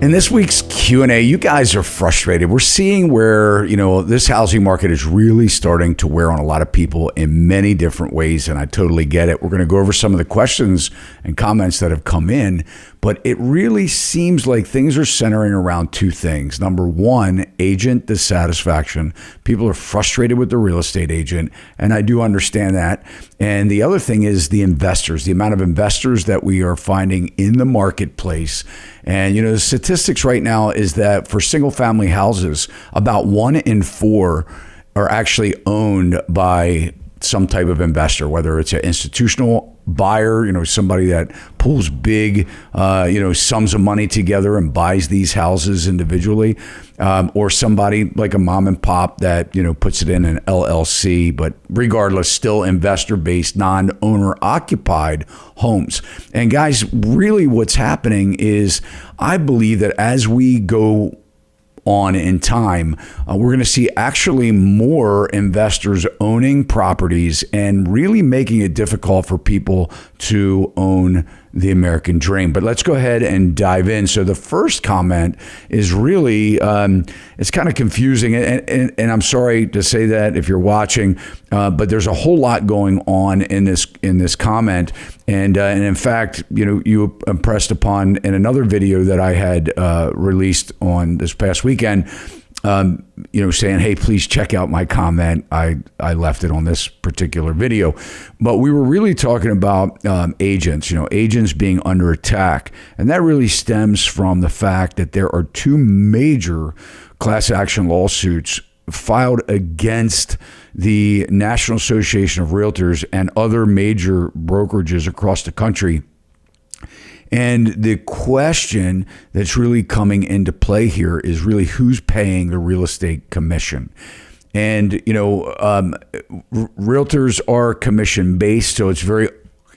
In this week's Q&A, you guys are frustrated. We're seeing where, this housing market is really starting to wear on a lot of people in many different ways, and I totally get it. We're going to go over some of the questions and comments that have come in, but it really seems like things are centering around two things. Number one, agent dissatisfaction. People are frustrated with the real estate agent, and I do understand that. And the other thing is the investors, the amount of investors that we are finding in the marketplace. And, the statistics right now is that for single family houses, about 1 in 4 are actually owned by some type of investor, whether it's an institutional buyer, somebody that pulls big, sums of money together and buys these houses individually, or somebody like a mom and pop that, puts it in an LLC, but regardless, still investor-based, non-owner occupied homes. And guys, really what's happening is I believe that as we go on in time, we're going to see actually more investors owning properties and really making it difficult for people to own the American dream. But let's go ahead and dive in. So the first comment is really, it's kind of confusing. And I'm sorry to say that if you're watching, but there's a whole lot going on in this comment. And in fact, you impressed upon in another video that I had released on this past weekend, saying, hey, please check out my comment. I left it on this particular video. But we were really talking about agents, agents being under attack. And that really stems from the fact that there are two major class action lawsuits filed against the National Association of Realtors and other major brokerages across the country. And the question that's really coming into play here is really who's paying the real estate commission. And, realtors are commission based, so it's very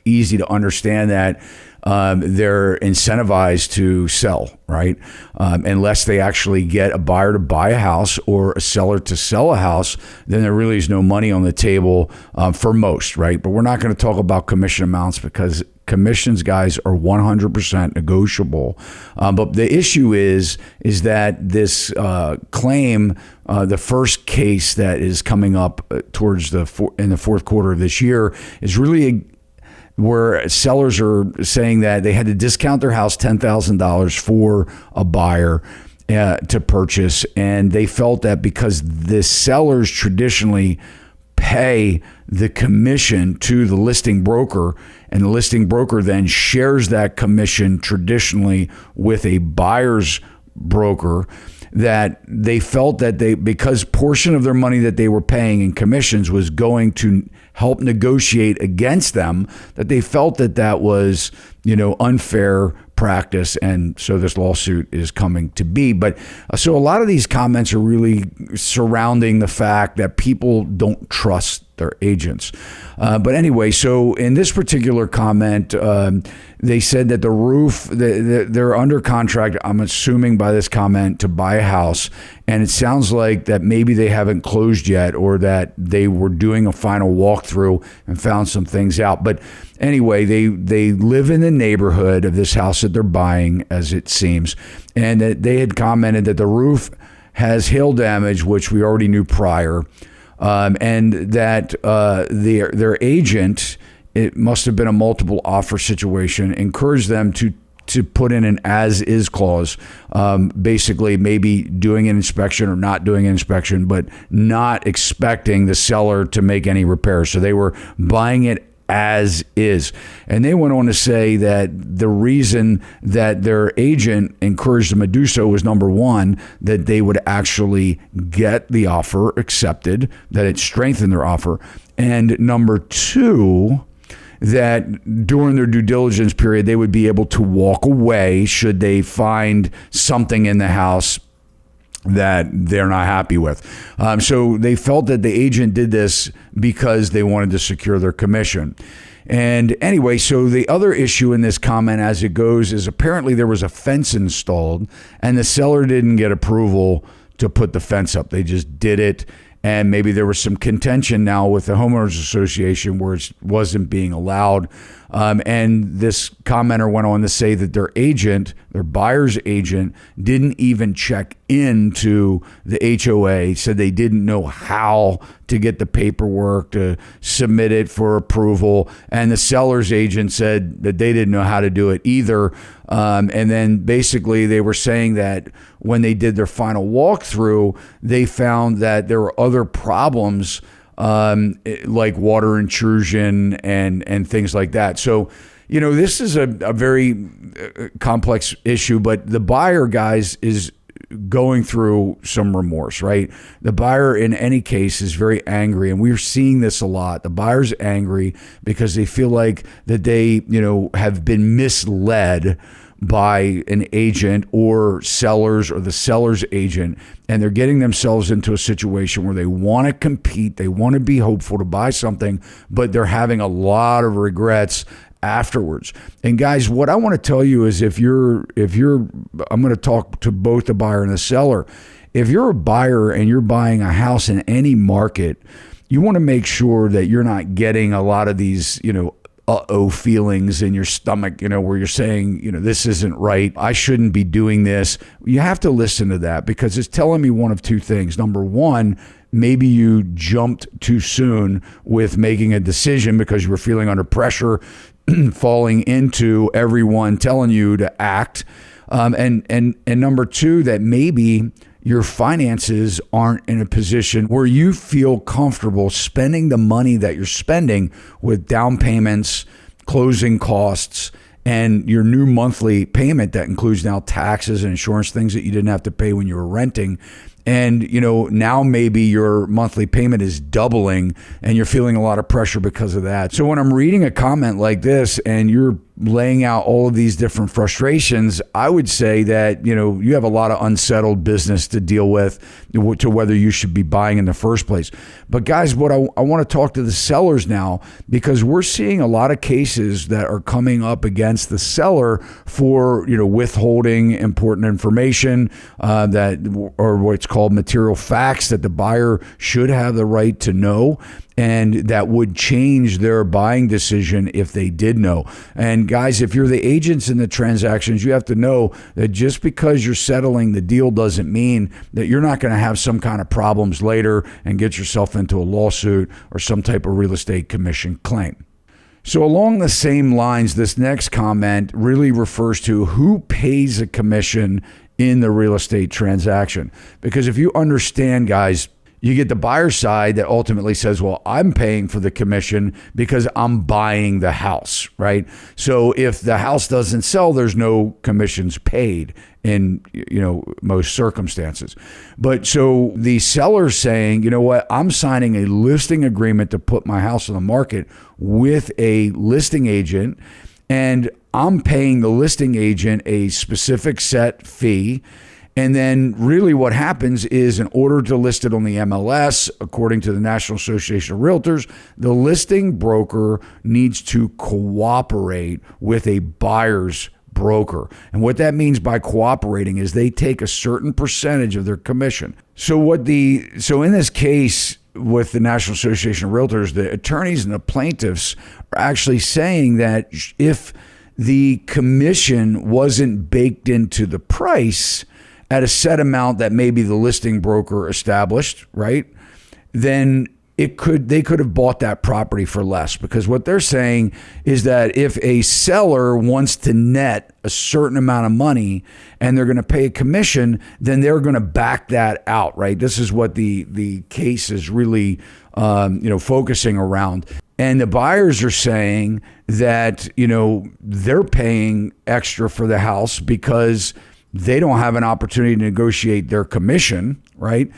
easy to understand that they're incentivized to sell, right? Unless they actually get a buyer to buy a house or a seller to sell a house, then there really is no money on the table for most, right? But we're not going to talk about commission amounts because commissions, guys, are 100% negotiable. But the issue is that this claim, the first case that is coming up towards in the fourth quarter of this year, is really where sellers are saying that they had to discount their house $10,000 for a buyer to purchase. And they felt that because the sellers traditionally pay the commission to the listing broker, and the listing broker then shares that commission traditionally with a buyer's broker, that they felt that because portion of their money that they were paying in commissions was going to help negotiate against them, that they felt that was, unfair practice. And so this lawsuit is coming to be. But so a lot of these comments are really surrounding the fact that people don't trust their agents. But anyway, so in this particular comment, they said that the roof, they're under contract, I'm assuming by this comment, to buy a house. And it sounds like that maybe they haven't closed yet, or that they were doing a final walkthrough and found some things out. But anyway, they live in the neighborhood of this house that they're buying, as it seems. And that they had commented that the roof has hail damage, which we already knew prior. And that their agent, it must have been a multiple offer situation, encouraged them to put in an as-is clause, basically maybe doing an inspection or not doing an inspection, but not expecting the seller to make any repairs. So they were buying it as is. And they went on to say that the reason that their agent encouraged them to do so was, number one, that they would actually get the offer accepted, that it strengthened their offer. And number two, that during their due diligence period, they would be able to walk away should they find something in the house that they're not happy with. So they felt that the agent did this because they wanted to secure their commission. And anyway, so the other issue in this comment as it goes is apparently there was a fence installed and the seller didn't get approval to put the fence up. They just did it. And maybe there was some contention now with the homeowners association where it wasn't being allowed. And this commenter went on to say that their buyer's agent, didn't even check into the HOA, said they didn't know how to get the paperwork to submit it for approval. And the seller's agent said that they didn't know how to do it either. And then basically they were saying that when they did their final walkthrough, they found that there were other problems like water intrusion and things like that. So, this is a very complex issue, but the buyer, guys, is going through some remorse, right? The buyer in any case is very angry, and we're seeing this a lot. The buyer's angry because they feel like that they, have been misled by an agent or sellers or the seller's agent, and they're getting themselves into a situation where they want to compete, they want to be hopeful to buy something, but they're having a lot of regrets afterwards. And guys, what I want to tell you is I'm going to talk to both the buyer and the seller. If you're a buyer and you're buying a house in any market, you want to make sure that you're not getting a lot of these, feelings in your stomach, where you're saying, this isn't right. I shouldn't be doing this. You have to listen to that because it's telling me one of two things. Number one, maybe you jumped too soon with making a decision because you were feeling under pressure, falling into everyone telling you to act. And number two, that maybe your finances aren't in a position where you feel comfortable spending the money that you're spending with down payments, closing costs, and your new monthly payment that includes now taxes and insurance, things that you didn't have to pay when you were renting. And, now maybe your monthly payment is doubling and you're feeling a lot of pressure because of that. So when I'm reading a comment like this and you're laying out all of these different frustrations, I would say that, you have a lot of unsettled business to deal with to whether you should be buying in the first place. But guys, what I want to talk to the sellers now, because we're seeing a lot of cases that are coming up against the seller for, withholding important information or what's called material facts that the buyer should have the right to know, and that would change their buying decision if they did know. And guys, if you're the agents in the transactions, you have to know that just because you're settling the deal doesn't mean that you're not going to have some kind of problems later and get yourself into a lawsuit or some type of real estate commission claim. So along the same lines, this next comment really refers to who pays a commission in the real estate transaction. Because if you understand, guys, you get the buyer side that ultimately says, well, I'm paying for the commission because I'm buying the house, right? So if the house doesn't sell, there's no commissions paid in, most circumstances. But so the seller's saying, you know what, I'm signing a listing agreement to put my house on the market with a listing agent, and I'm paying the listing agent a specific set fee. And then really what happens is, in order to list it on the MLS, according to the National Association of Realtors, the listing broker needs to cooperate with a buyer's broker. And what that means by cooperating is they take a certain percentage of their commission. So in this case with the National Association of Realtors, the attorneys and the plaintiffs are actually saying that if the commission wasn't baked into the price at a set amount that maybe the listing broker established, right, then they could have bought that property for less. Because what they're saying is that if a seller wants to net a certain amount of money and they're going to pay a commission, then they're going to back that out, right? This is what the case is really focusing around. And the buyers are saying that, they're paying extra for the house because they don't have an opportunity to negotiate their commission, right?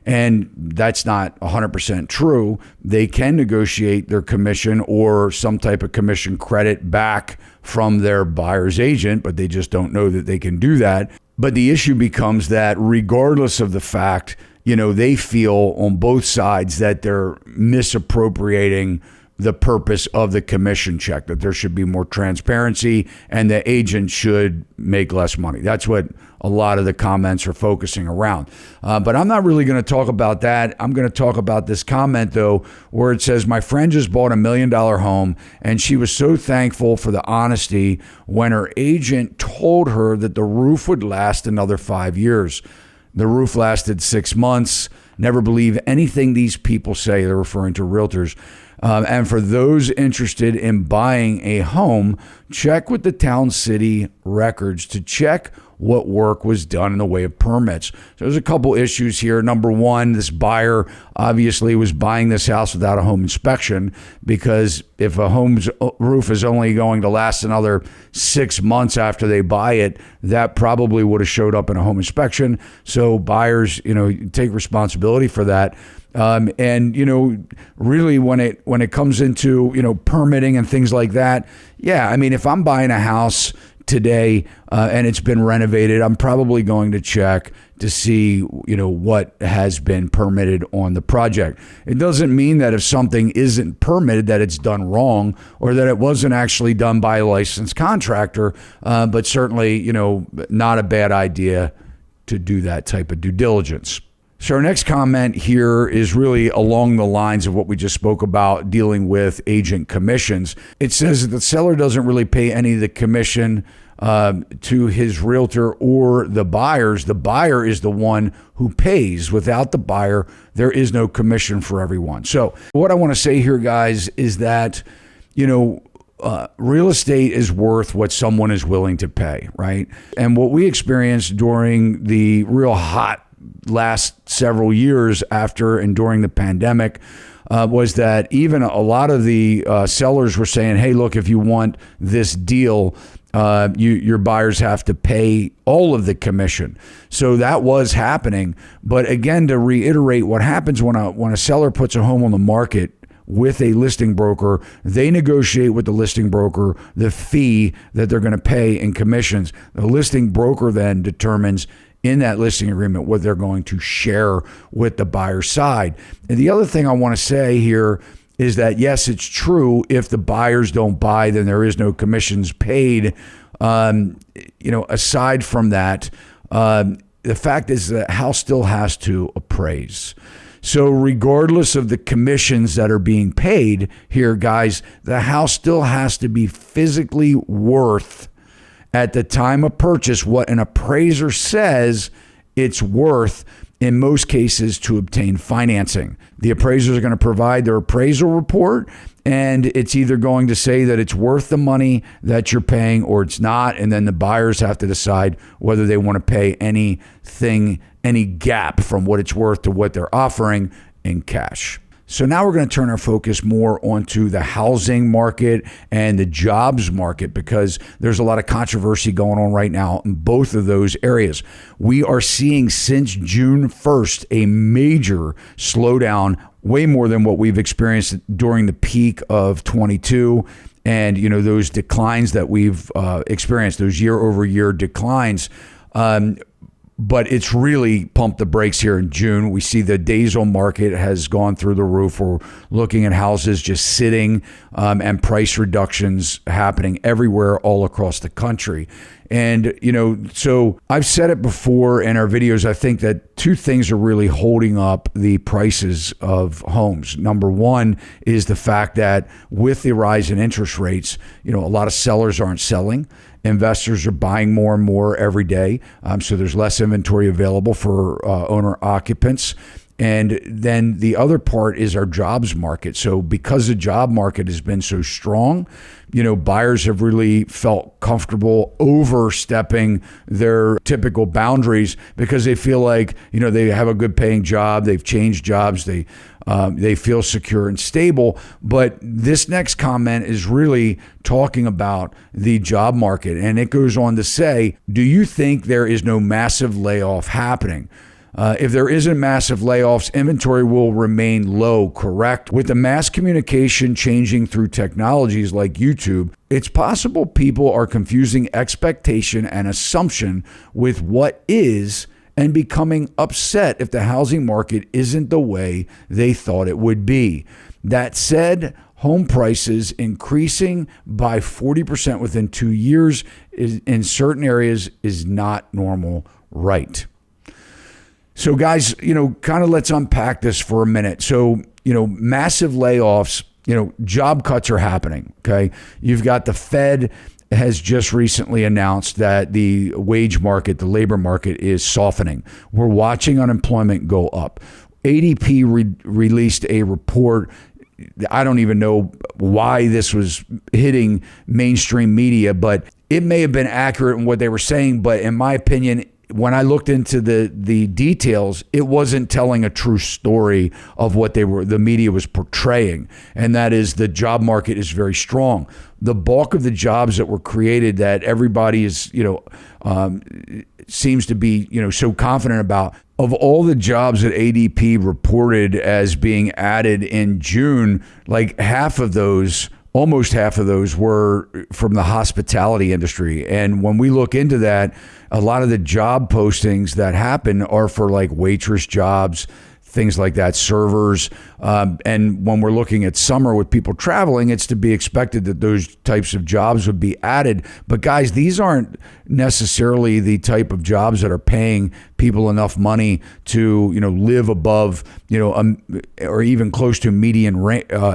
And that's not 100% true. They can negotiate their commission or some type of commission credit back from their buyer's agent, but they just don't know that they can do that. But the issue becomes that regardless of the fact, they feel on both sides that they're misappropriating the purpose of the commission check, that there should be more transparency and the agent should make less money. That's what a lot of the comments are focusing around. But I'm not really going to talk about that. I'm going to talk about this comment, though, where it says, my friend just bought $1 million home and she was so thankful for the honesty when her agent told her that the roof would last another 5 years. The roof lasted 6 months. Never believe anything these people say. They're referring to realtors. And for those interested in buying a home, check with the town city records to check what work was done in the way of permits. So there's a couple issues here. Number one, this buyer obviously was buying this house without a home inspection, because if a home's roof is only going to last another 6 months after they buy it, that probably would have showed up in a home inspection. So buyers, take responsibility for that. And really when it comes into, permitting and things like that, yeah, I mean, if I'm buying a house today and it's been renovated, I'm probably going to check to see, what has been permitted on the project. It doesn't mean that if something isn't permitted that it's done wrong or that it wasn't actually done by a licensed contractor, but certainly, not a bad idea to do that type of due diligence. So our next comment here is really along the lines of what we just spoke about, dealing with agent commissions. It says that the seller doesn't really pay any of the commission to his realtor or the buyers. The buyer is the one who pays. Without the buyer, there is no commission for everyone. So what I want to say here, guys, is that, real estate is worth what someone is willing to pay, right? And what we experienced during the real hot last several years after and during the pandemic was that even a lot of the sellers were saying, hey, look, if you want this deal, your buyers have to pay all of the commission. So that was happening. But again, to reiterate, what happens when a seller puts a home on the market with a listing broker, they negotiate with the listing broker the fee that they're going to pay in commissions. The listing broker then determines in that listing agreement what they're going to share with the buyer side. And the other thing I want to say here is that, yes, it's true. If the buyers don't buy, then there is no commissions paid. Aside from that, the fact is that house still has to appraise. So regardless of the commissions that are being paid here, guys, the house still has to be physically worth at the time of purchase what an appraiser says it's worth, in most cases, to obtain financing. The appraisers are going to provide their appraisal report, and it's either going to say that it's worth the money that you're paying or it's not, and then the buyers have to decide whether they want to pay anything, any gap from what it's worth to what they're offering in cash. So now we're going to turn our focus more onto the housing market and the jobs market, because there's a lot of controversy going on right now in both of those areas. We are seeing since June 1st a major slowdown, way more than what we've experienced during the peak of 22. And, those declines that we've experienced, those year over year declines, but it's really pumped the brakes here in June. We see the days on market has gone through the roof. We're looking at houses just sitting and price reductions happening everywhere all across the country. And, so I've said it before in our videos, I think that two things are really holding up the prices of homes. Number one is the fact that with the rise in interest rates, a lot of sellers aren't selling. Investors are buying more and more every day. So there's less inventory available for owner occupants. And then the other part is our jobs market. So because the job market has been so strong, buyers have really felt comfortable overstepping their typical boundaries because they feel like, they have a good paying job. They've changed jobs. They feel secure and stable. But this next comment is really talking about the job market. And it goes on to say, do you think there is no massive layoff happening? If there isn't massive layoffs, inventory will remain low, correct? With the mass communication changing through technologies like YouTube, it's possible people are confusing expectation and assumption with what is and becoming upset if the housing market isn't the way they thought it would be. That said, home prices increasing by 40% within 2 years in certain areas is not normal, right? So guys, kind of let's unpack this for a minute. So, massive layoffs, job cuts are happening, okay? You've got the Fed has just recently announced that the wage market, the labor market is softening. We're watching unemployment go up. ADP released a report. I don't even know why this was hitting mainstream media, but it may have been accurate in what they were saying. But in my opinion, when I looked into the details, it wasn't telling a true story of what the media was portraying. And that is the job market is very strong. The bulk of the jobs that were created that everybody is, seems to be, so confident about, of all the jobs that ADP reported as being added in June, like almost half of those were from the hospitality industry. And when we look into that, a lot of the job postings that happen are for like waitress jobs, things like that, servers. And when we're looking at summer with people traveling, it's to be expected that those types of jobs would be added. But guys, these aren't necessarily the type of jobs that are paying people enough money to, live above, or even close to median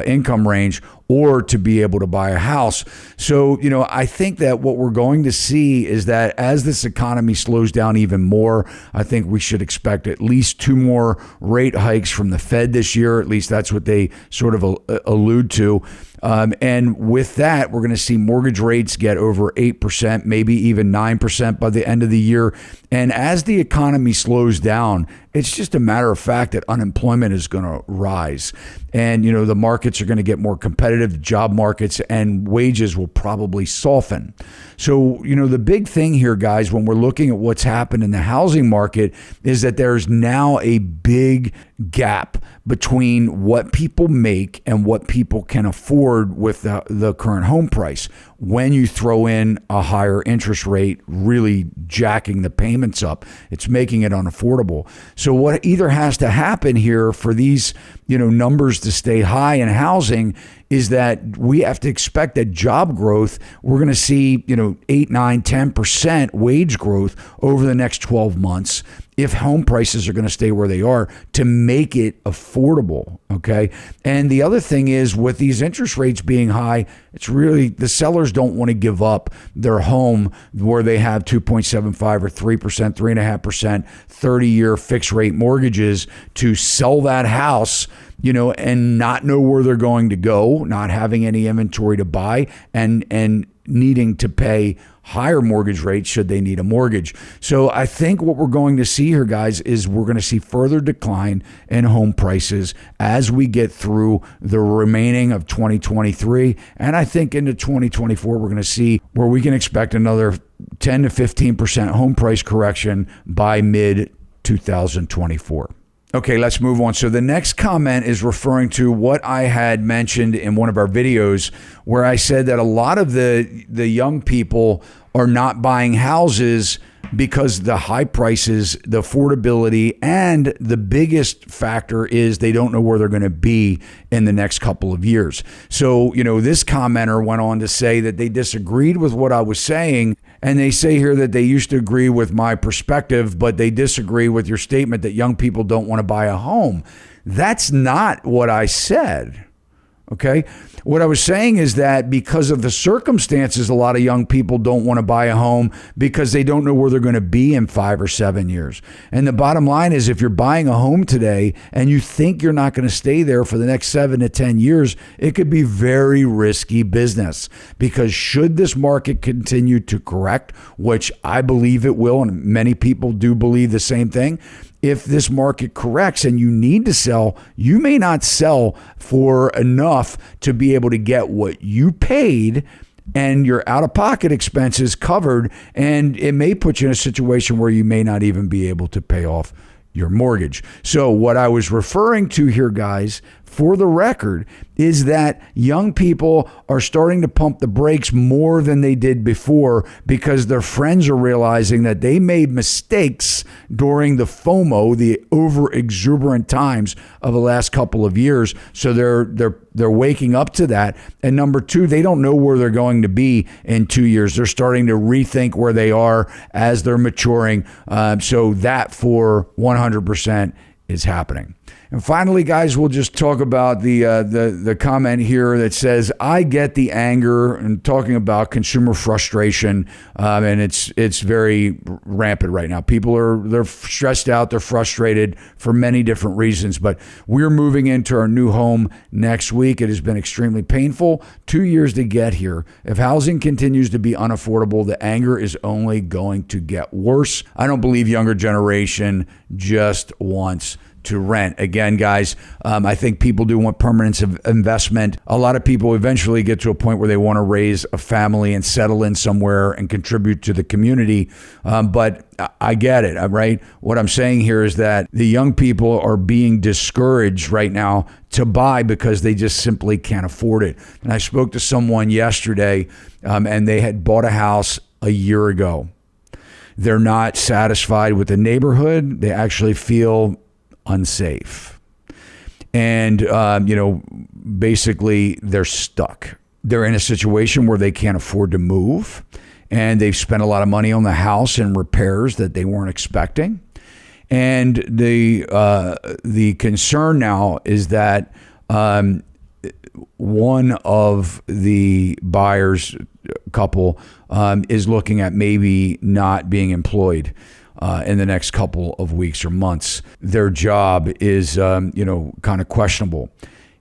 income range, or to be able to buy a house. So, I think that what we're going to see is that as this economy slows down even more, I think we should expect at least 2 more rate hikes from the Fed this year. At least that's what they sort of allude to. And with that, we're going to see mortgage rates get over 8%, maybe even 9% by the end of the year. And as the economy slows down, it's just a matter of fact that unemployment is going to rise. And, the markets are going to get more competitive, job markets, and wages will probably soften. So, the big thing here, guys, when we're looking at what's happened in the housing market is that there's now a big gap between what people make and what people can afford with the current home price. When you throw in a higher interest rate, really jacking the payments up, it's making it unaffordable. So what either has to happen here for these, numbers to stay high in housing is that we have to expect that job growth, we're going to see, 8, 9, 10% wage growth over the next 12 months if home prices are going to stay where they are to make it affordable, okay? And the other thing is with these interest rates being high, it's really the sellers don't want to give up their home where they have 2.75 or 3%, 3.5%, 30-year fixed rate mortgages to sell that house, and not know where they're going to go, not having any inventory to buy, and needing to pay higher mortgage rates should they need a mortgage. So I think what we're going to see here, guys, is we're going to see further decline in home prices as we get through the remaining of 2023. And I think into 2024, we're going to see where we can expect another 10 to 15% home price correction by mid 2024. Okay, let's move on. So the next comment is referring to what I had mentioned in one of our videos where I said that a lot of the young people are not buying houses because the high prices, the affordability, and the biggest factor is they don't know where they're going to be in the next couple of years. So, this commenter went on to say that they disagreed with what I was saying. And they say here that they used to agree with my perspective, but they disagree with your statement that young people don't want to buy a home. That's not what I said. Okay. What I was saying is that because of the circumstances, a lot of young people don't want to buy a home because they don't know where they're going to be in 5 or 7 years. And the bottom line is if you're buying a home today and you think you're not going to stay there for the next 7 to 10 years, it could be very risky business because should this market continue to correct, which I believe it will, and many people do believe the same thing, if this market corrects and you need to sell, you may not sell for enough to be able to get what you paid and your out-of-pocket expenses covered, and it may put you in a situation where you may not even be able to pay off your mortgage. So what I was referring to here, guys, for the record, is that young people are starting to pump the brakes more than they did before because their friends are realizing that they made mistakes during the FOMO, the over exuberant times of the last couple of years. So they're waking up to that. And number two, they don't know where they're going to be in 2 years. They're starting to rethink where they are as they're maturing. So that for 100% is happening. And finally, guys, we'll just talk about the comment here that says, I get the anger, and talking about consumer frustration, and it's very rampant right now. They're stressed out, they're frustrated for many different reasons, but we're moving into our new home next week. It has been extremely painful, 2 years to get here. If housing continues to be unaffordable, the anger is only going to get worse. I don't believe younger generation just wants to rent. Again, guys, I think people do want permanence of investment. A lot of people eventually get to a point where they want to raise a family and settle in somewhere and contribute to the community. But I get it, right? What I'm saying here is that the young people are being discouraged right now to buy because they just simply can't afford it. And I spoke to someone yesterday, and they had bought a house a year ago. They're not satisfied with the neighborhood. They actually feel unsafe. And, basically they're stuck. They're in a situation where they can't afford to move, and they've spent a lot of money on the house and repairs that they weren't expecting. And the concern now is that one of the buyers couple is looking at maybe not being employed in the next couple of weeks or months. Their job is, kind of questionable.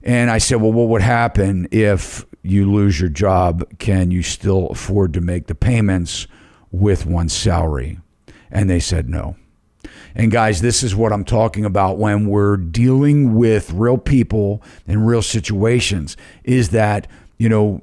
And I said, well, what would happen if you lose your job? Can you still afford to make the payments with one salary? And they said no. And guys, this is what I'm talking about when we're dealing with real people and real situations, is that,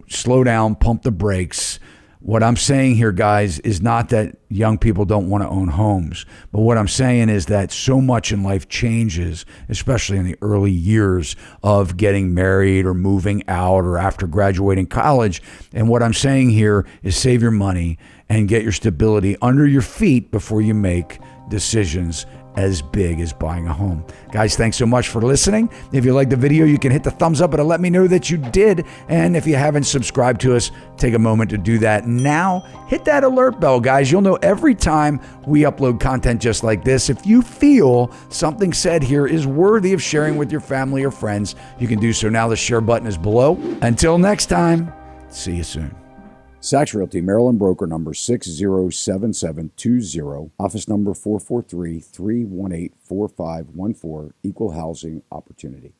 slow down, pump the brakes. What I'm saying here, guys, is not that young people don't want to own homes, but what I'm saying is that so much in life changes, especially in the early years of getting married or moving out or after graduating college. And what I'm saying here is save your money and get your stability under your feet before you make decisions as big as buying a home. Guys, thanks so much for listening. If you liked the video, you can hit the thumbs up. It'll let me know that you did. And if you haven't subscribed to us, take a moment to do that now. Hit that alert bell, guys. You'll know every time we upload content just like this. If you feel something said here is worthy of sharing with your family or friends, you can do so now. The share button is below. Until next time, see you soon. Sachs Realty, Maryland broker number 607720, office number 443-318-4514, equal housing opportunity.